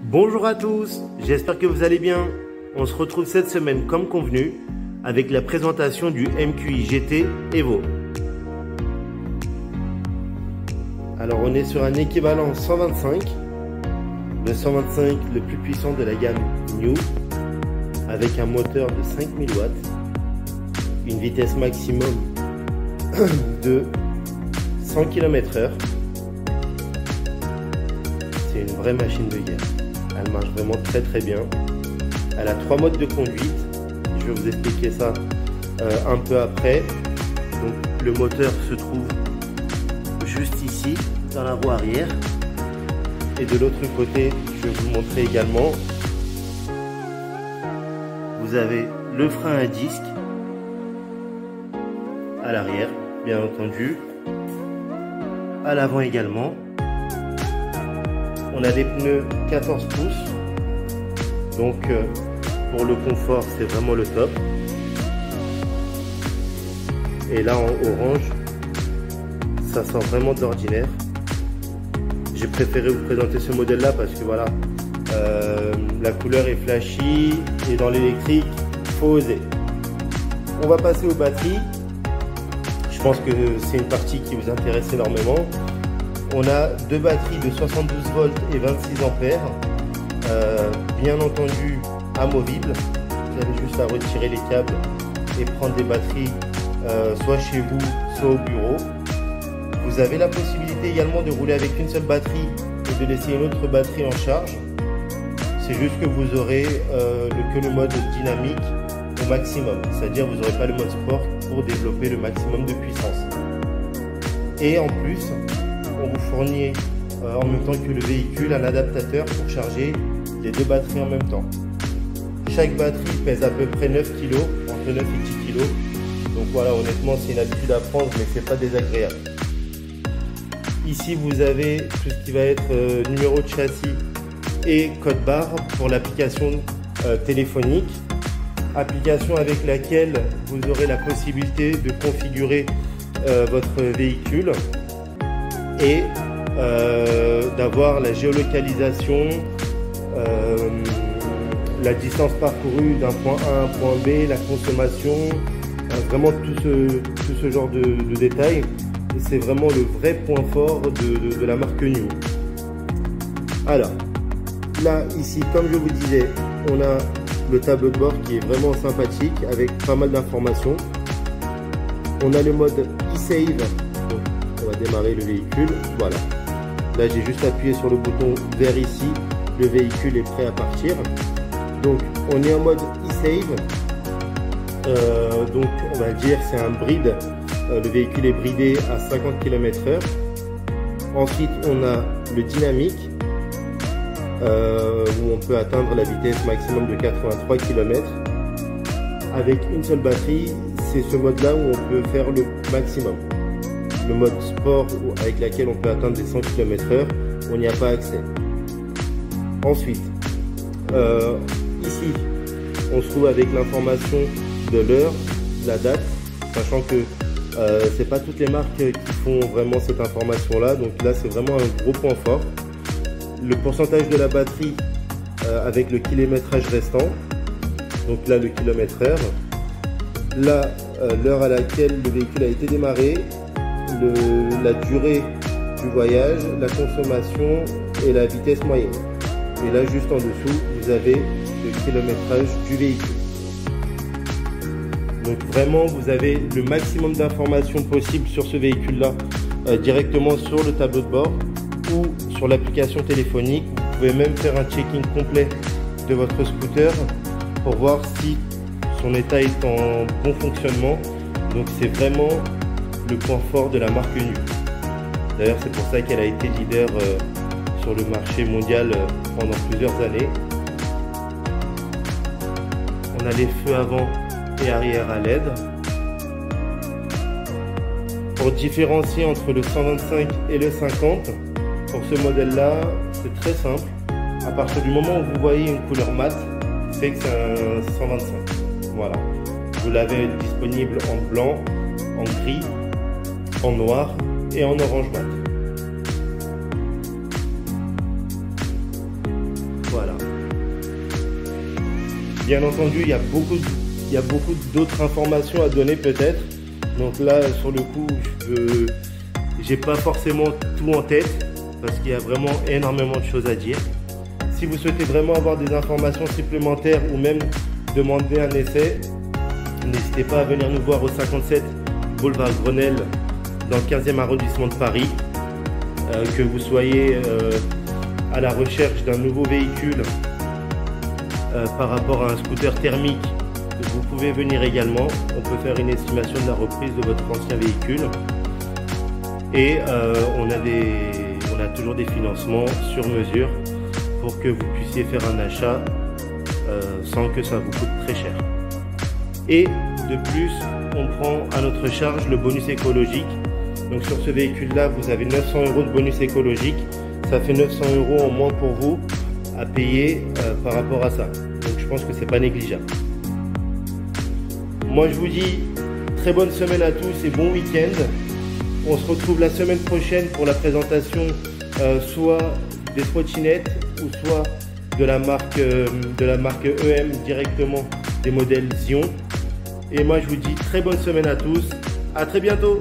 Bonjour à tous, j'espère que vous allez bien. On se retrouve cette semaine comme convenu avec la présentation du MQI GT Evo. Alors on est sur un équivalent 125, le 125 le plus puissant de la gamme New, avec un moteur de 5000 watts, une vitesse maximum de 100 km/h. C'est une vraie machine de guerre. Elle marche vraiment très bien. Elle a 3 modes de conduite. Je vais vous expliquer ça un peu après. Donc, le moteur se trouve juste ici, dans la roue arrière. Et de l'autre côté, je vais vous montrer également. Vous avez le frein à disque à l'arrière, bien entendu. À l'avant également. On a des pneus 14 pouces, donc pour le confort c'est vraiment le top. Et là en orange, ça sort vraiment d'ordinaire. J'ai préféré vous présenter ce modèle là parce que voilà, la couleur est flashy et dans l'électrique, faut oser. On va passer aux batteries. Je pense que c'est une partie qui vous intéresse énormément. On a deux batteries de 72 volts et 26 ampères, bien entendu amovibles. Vous avez juste à retirer les câbles et prendre des batteries soit chez vous, soit au bureau. Vous avez la possibilité également de rouler avec une seule batterie et de laisser une autre batterie en charge. C'est juste que vous aurez que le mode dynamique au maximum, c'est-à-dire vous n'aurez pas le mode sport pour développer le maximum de puissance. Et en plus, on vous fournit en même temps que le véhicule un adaptateur pour charger les deux batteries en même temps. Chaque batterie pèse à peu près 9 kg, entre 9 et 10 kg. Donc voilà, honnêtement c'est une habitude à prendre mais c'est pas désagréable. Ici vous avez tout ce qui va être numéro de châssis et code barre pour l'application téléphonique. Application avec laquelle vous aurez la possibilité de configurer votre véhicule et d'avoir la géolocalisation, la distance parcourue d'un point A à un point B, la consommation, vraiment tout ce genre de détails. C'est vraiment le vrai point fort de la marque New. Alors, là, ici, comme je vous disais, on a le tableau de bord qui est vraiment sympathique avec pas mal d'informations. On a le mode e-save. On va démarrer le véhicule, voilà. Là j'ai juste appuyé sur le bouton vert ici, le véhicule est prêt à partir. Donc on est en mode e-save, donc on va dire c'est un bride, le véhicule est bridé à 50 km/h. Ensuite on a le dynamique, où on peut atteindre la vitesse maximum de 83 km. Avec une seule batterie, c'est ce mode là où on peut faire le maximum. Le mode sport avec laquelle on peut atteindre des 100 km/h, on n'y a pas accès. Ensuite, ici, on se trouve avec l'information de l'heure, la date, sachant que c'est pas toutes les marques qui font vraiment cette information là, donc là c'est vraiment un gros point fort. Le pourcentage de la batterie avec le kilométrage restant, donc là le kilomètre-heure, là l'heure à laquelle le véhicule a été démarré, la durée du voyage, la consommation et la vitesse moyenne. Et là juste en dessous vous avez le kilométrage du véhicule. Donc vraiment vous avez le maximum d'informations possibles sur ce véhicule là directement sur le tableau de bord ou sur l'application téléphonique. Vous pouvez même faire un check-in complet de votre scooter pour voir si son état est en bon fonctionnement. Donc c'est vraiment le point fort de la marque New. D'ailleurs c'est pour ça qu'elle a été leader sur le marché mondial pendant plusieurs années. On a les feux avant et arrière à LED. Pour différencier entre le 125 et le 50, pour ce modèle là c'est très simple. À partir du moment où vous voyez une couleur mate, c'est que c'est un 125. Voilà, vous l'avez disponible en blanc, en gris, en noir et en orange mat. Voilà. Bien entendu, il y a beaucoup d'autres informations à donner peut-être. Donc là, sur le coup, j'ai pas forcément tout en tête parce qu'il y a vraiment énormément de choses à dire. Si vous souhaitez vraiment avoir des informations supplémentaires ou même demander un essai, n'hésitez pas à venir nous voir au 57 boulevard Grenelle dans le 15e arrondissement de Paris. Que vous soyez à la recherche d'un nouveau véhicule par rapport à un scooter thermique, vous pouvez venir également. On peut faire une estimation de la reprise de votre ancien véhicule. Et on a toujours des financements sur mesure pour que vous puissiez faire un achat sans que ça vous coûte très cher. Et de plus, on prend à notre charge le bonus écologique. Donc sur ce véhicule-là, vous avez 900 € de bonus écologique. Ça fait 900 € en moins pour vous à payer par rapport à ça. Donc je pense que c'est pas négligeable. Moi je vous dis très bonne semaine à tous et bon week-end. On se retrouve la semaine prochaine pour la présentation soit des trottinettes ou soit de la marque EM directement des modèles Zion. Et moi je vous dis très bonne semaine à tous. À très bientôt.